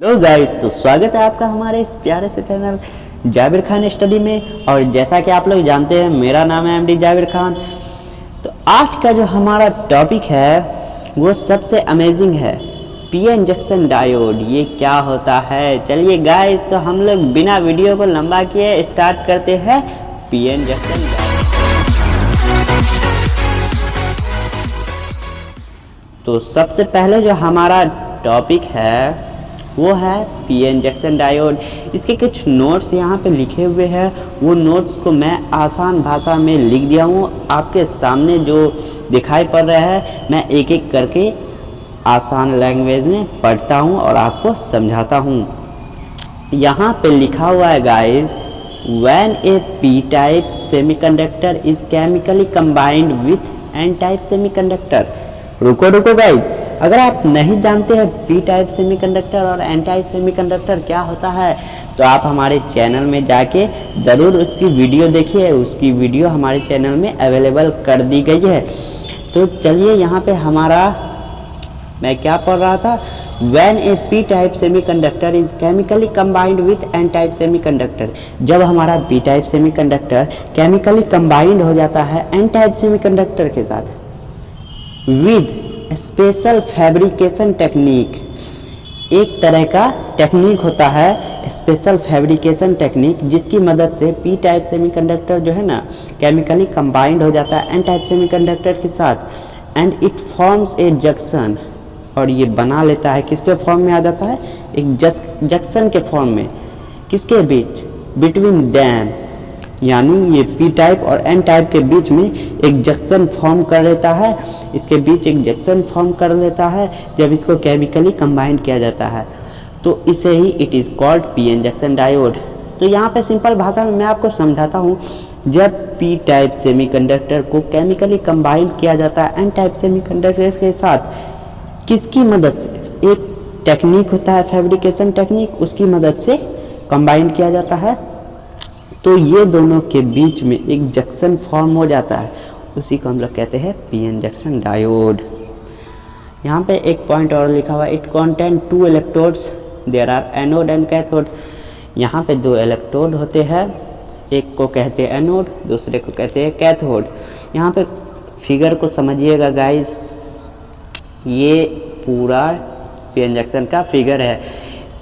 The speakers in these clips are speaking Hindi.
हेलो गाइस, तो स्वागत है आपका हमारे इस प्यारे से चैनल जाबिर खान स्टडी में। और जैसा कि आप लोग जानते हैं, मेरा नाम है एमडी जाबिर खान। तो आज का जो हमारा टॉपिक है वो सबसे अमेजिंग है, पीएन जंक्शन डायोड। ये क्या होता है? चलिए गाइस, तो हम लोग बिना वीडियो को लंबा किए स्टार्ट करते हैं पीएन जंक्शन डायोड। तो सबसे पहले जो हमारा टॉपिक है वो है पीएन जंक्शन डायोड। इसके कुछ नोट्स यहाँ पे लिखे हुए हैं, वो नोट्स को मैं आसान भाषा में लिख दिया हूँ। आपके सामने जो दिखाई पड़ रहा है, मैं एक एक करके आसान लैंग्वेज में पढ़ता हूँ और आपको समझाता हूँ। यहाँ पे लिखा हुआ है guys, when A P type semiconductor is chemically combined with an type semiconductor. रुको गाइस, अगर आप नहीं जानते हैं पी टाइप सेमीकंडक्टर और एन टाइप सेमीकंडक्टर क्या होता है, तो आप हमारे चैनल में जाके ज़रूर उसकी वीडियो देखिए। उसकी वीडियो हमारे चैनल में अवेलेबल कर दी गई है। तो चलिए, यहाँ पे हमारा मैं क्या पढ़ रहा था, when A P type semiconductor is chemically combined with an type semiconductor. जब हमारा P type semiconductor chemically combined हो जाता है एन टाइप सेमीकंडक्टर के साथ विद स्पेशल फैब्रिकेशन टेक्निक। एक तरह का टेक्निक होता है स्पेशल फैब्रिकेशन टेक्निक, जिसकी मदद से पी टाइप सेमीकंडक्टर जो है ना केमिकली कंबाइंड हो जाता है एन टाइप सेमीकंडक्टर के साथ and it forms a junction. और ये बना लेता है, किसके फॉर्म में आ जाता है? एक जंक्शन के फॉर्म में। किसके बीच? बिटवीन दैम, यानी ये पी टाइप और एन टाइप के बीच में एक जंक्शन फॉर्म कर लेता है। इसके बीच एक जंक्शन फॉर्म कर लेता है जब इसको केमिकली कंबाइन किया जाता है, तो इसे ही it is called PN junction diode. तो यहाँ पे सिंपल भाषा में मैं आपको समझाता हूँ। जब पी टाइप सेमीकंडक्टर को केमिकली कंबाइन किया जाता है एन टाइप सेमीकंडक्टर के साथ, किसकी मदद से? एक टेक्निक होता है फैब्रिकेशन टेक्निक, उसकी मदद से कंबाइन किया जाता है। तो ये दोनों के बीच में एक जंक्शन फॉर्म हो जाता है, उसी को हम लोग कहते हैं पीएन जंक्शन डायोड। यहाँ पे एक पॉइंट और लिखा हुआ है, it contain two electrodes, there are anode and cathode. यहाँ पे दो इलेक्ट्रोड होते हैं, एक को कहते हैं एनोड, दूसरे को कहते हैं कैथोड। यहाँ पे फिगर को समझिएगा गाइज, ये पूरा पीएन जंक्शन का फिगर है।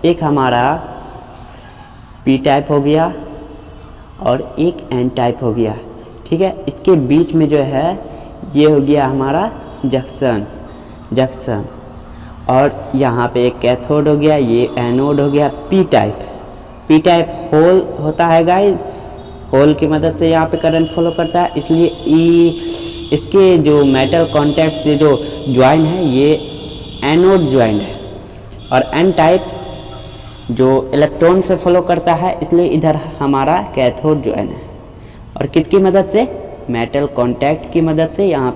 एक हमारा पी टाइप हो गया और एक एन टाइप हो गया, ठीक है। इसके बीच में जो है ये हो गया हमारा जंक्शन और यहाँ पे एक कैथोड हो गया, ये एनोड हो गया। पी टाइप होल होता है गाइज, होल की मदद से यहाँ पे करंट फ्लो करता है, इसलिए इसके जो मेटल कॉन्टैक्ट से जो ज्वाइन है ये एनोड ज्वाइन है। और एन टाइप जो इलेक्ट्रॉन से फॉलो करता है, इसलिए इधर हमारा कैथोड ज्वाइन है। और किसकी मदद से? मेटल कांटेक्ट की मदद से यहाँ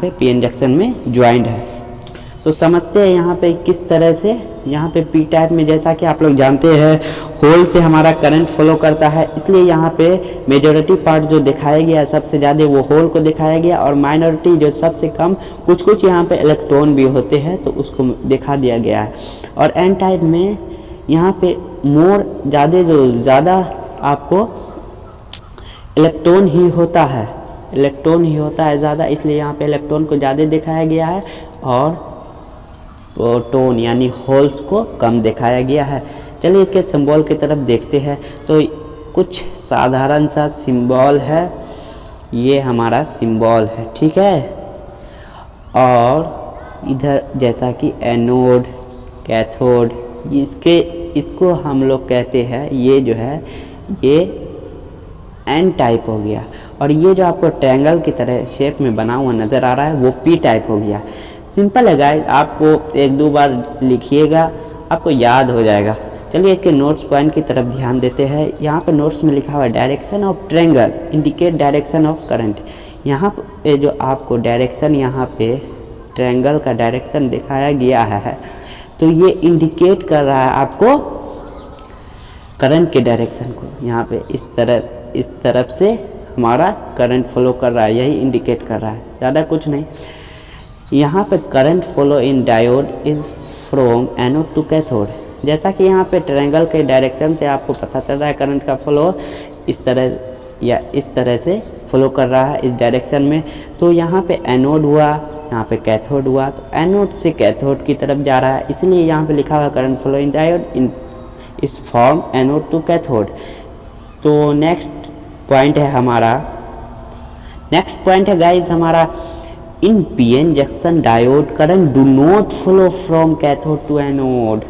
पे पीएन जंक्शन में ज्वाइंट है। तो समझते हैं यहाँ पे किस तरह से। यहाँ पे पी टाइप में जैसा कि आप लोग जानते हैं होल से हमारा करंट फॉलो करता है, इसलिए यहाँ पे मेजॉरिटी पार्ट जो दिखाया गया है सबसे ज़्यादा वो होल को दिखाया गया, और माइनॉरिटी जो सबसे कम कुछ यहाँ पे इलेक्ट्रॉन भी होते हैं तो उसको दिखा दिया गया है। और एन टाइप में यहाँ पे ज़्यादा आपको इलेक्ट्रॉन ही होता है ज़्यादा, इसलिए यहाँ पे इलेक्ट्रॉन को ज़्यादा दिखाया गया है और प्रोटॉन यानी होल्स को कम दिखाया गया है। चलिए इसके सिंबल की तरफ देखते हैं। तो कुछ साधारण सा सिंबल है, ये हमारा सिंबल है, ठीक है। और इधर जैसा कि एनोड, कैथोड, इसको हम लोग कहते हैं, ये जो है ये एन टाइप हो गया। और ये जो आपको ट्रायंगल की तरह शेप में बना हुआ नज़र आ रहा है वो पी टाइप हो गया। सिंपल है गाइस, आपको एक दो बार लिखिएगा, आपको याद हो जाएगा। चलिए इसके नोट्स पॉइंट की तरफ ध्यान देते हैं। यहाँ पे नोट्स में लिखा हुआ है, direction of triangle indicate direction of current. यहाँ पे जो आपको डायरेक्शन, यहाँ पे ट्रायंगल का डायरेक्शन दिखाया गया है, तो ये इंडिकेट कर रहा है आपको करंट के डायरेक्शन को। यहाँ पे इस तरफ से हमारा करंट फ्लो कर रहा है, यही इंडिकेट कर रहा है, ज़्यादा कुछ नहीं। यहाँ पे current flow in diode is from anode to cathode. जैसा कि यहाँ पे ट्रायंगल के डायरेक्शन से आपको पता चल रहा है करंट का फ्लो इस तरह या इस तरह से फ्लो कर रहा है इस डायरेक्शन में। तो यहाँ पे एनोड हुआ, यहाँ पे कैथोड हुआ, तो एनोड से कैथोड की तरफ जा रहा है, इसलिए यहाँ पे लिखा हुआ current flow in diode in इस फॉर्म एनोड टू कैथोड। तो नेक्स्ट पॉइंट है हमारा, नेक्स्ट पॉइंट है गाइज हमारा, in PN junction diode current do not flow from cathode to anode.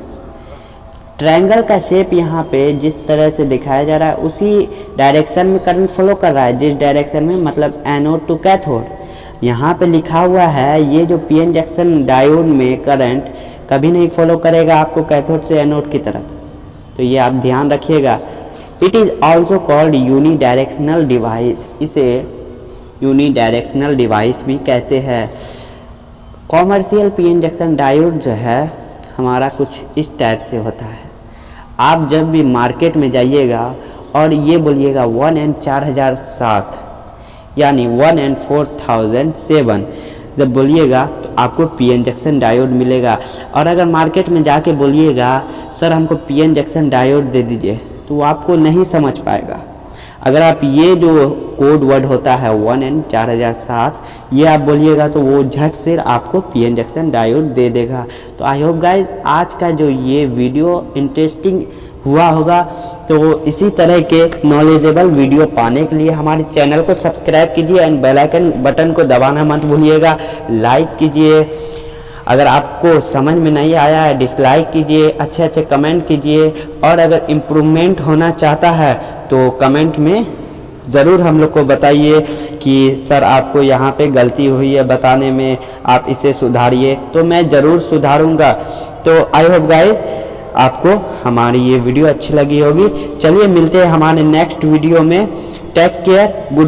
Triangle का शेप यहाँ पे जिस तरह से दिखाया जा रहा है उसी डायरेक्शन में करंट फ्लो कर रहा है, जिस डायरेक्शन में मतलब एनोड टू कैथोड। यहाँ पे लिखा हुआ है ये जो पीएन जंक्शन डायोड में करंट कभी नहीं फॉलो करेगा आपको कैथोड से एनोड की तरफ, तो ये आप ध्यान रखिएगा। It is also called unidirectional device, इसे यूनी डायरेक्शनल डिवाइस भी कहते हैं। कॉमर्शियल पीएन जंक्शन डायोड जो है हमारा कुछ इस टाइप से होता है। आप जब भी मार्केट में जाइएगा और ये बोलिएगा 1N4007 यानी 1N4007 जब बोलिएगा तो आपको पीएन जंक्शन डायोड मिलेगा। और अगर मार्केट में जाके बोलिएगा सर हमको पीएन जंक्शन डायोड दे दीजिए, तो आपको नहीं समझ पाएगा। अगर आप ये जो कोड वर्ड होता है 1N4007 ये आप बोलिएगा तो वो झट से आपको पीएन जंक्शन डायोड दे देगा। तो आई होप गाइज आज का जो ये वीडियो इंटरेस्टिंग हुआ होगा। तो इसी तरह के नॉलेजेबल वीडियो पाने के लिए हमारे चैनल को सब्सक्राइब कीजिए एंड बेल आइकन बटन को दबाना मत भूलिएगा। लाइक कीजिए, अगर आपको समझ में नहीं आया है डिसलाइक कीजिए, अच्छे अच्छे कमेंट कीजिए। और अगर इम्प्रूवमेंट होना चाहता है तो कमेंट में ज़रूर हम लोग को बताइए कि सर आपको यहाँ पे गलती हुई है बताने में, आप इसे सुधारिए, तो मैं ज़रूर सुधारूँगा। तो आई होप गाइज आपको हमारी ये वीडियो अच्छी लगी होगी। चलिए मिलते हैं हमारे नेक्स्ट वीडियो में। Take care, good.